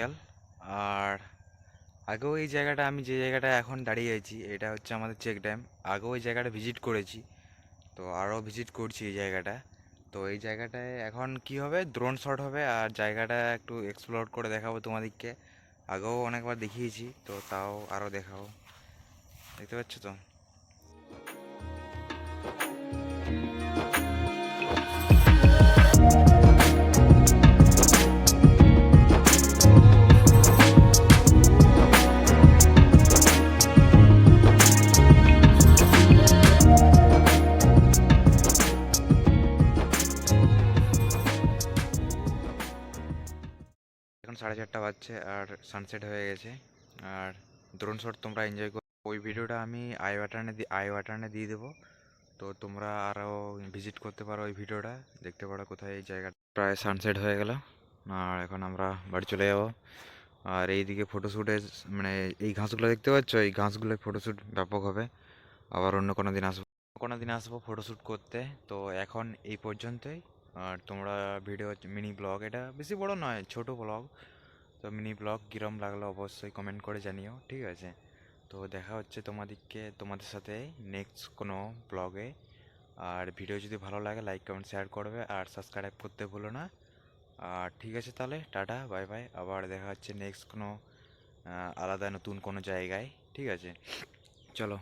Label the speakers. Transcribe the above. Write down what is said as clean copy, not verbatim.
Speaker 1: বিকাল। আর আগেও এই জায়গাটা, আমি যে জায়গাটা এখন দাঁড়িয়ে আছি, এটা হচ্ছে আমাদের চেক ড্যাম। আগেও এই জায়গাটা ভিজিট করেছি, তো আরও ভিজিট করছি এই জায়গাটা। তো এই জায়গাটায় এখন কি হবে, ড্রোন শট হবে আর জায়গাটা একটু এক্সপ্লোর করে দেখাবো তোমাদেরকে। আগেও অনেকবার দেখিয়েছি, তো তাও আরও দেখাবো। দেখতে পাচ্ছ তো? এখন 4:30 বাজছে আর সানসেট হয়ে গেছে। আর ড্রোন শট তোমরা এনজয় করো। ওই ভিডিওটা আমি আই বাটনে দিয়ে দেবো, তো তোমরা আরও ভিজিট করতে পারো ওই ভিডিওটা, দেখতে পারো কোথায় এই জায়গাটা। প্রায় সানসেট হয়ে গেল আর এখন আমরা বাড়ি চলে যাব। আর এইদিকে ফটোশ্যুটের মানে এই ঘাসগুলো দেখতে পাচ্ছ, এই ঘাসগুলোর ফটোশ্যুট ব্যাপক হবে। আবার অন্য কোনো দিন আসবো ফটোশ্যুট করতে। তো এখন এই পর্যন্তই। আর তোমরা ভিডিও মিনি ব্লগ, এটা বেশি বড় নয়, ছোট ব্লগ। তো মিনি ব্লগ কীরম লাগলো অবশ্যই কমেন্ট করে জানিও, ঠিক আছে? তো দেখা হচ্ছে তোমাদের সাথে নেক্সট কোনো ব্লগে। আর ভিডিও যদি ভালো লাগে লাইক কমেন্ট শেয়ার করবে আর সাবস্ক্রাইব করতে ভুলো না। আর ঠিক আছে, তাহলে টাটা বাই বাই। আবার দেখা হচ্ছে নেক্সট কোনো আলাদা নতুন কোনো জায়গায়, ঠিক আছে? চলো।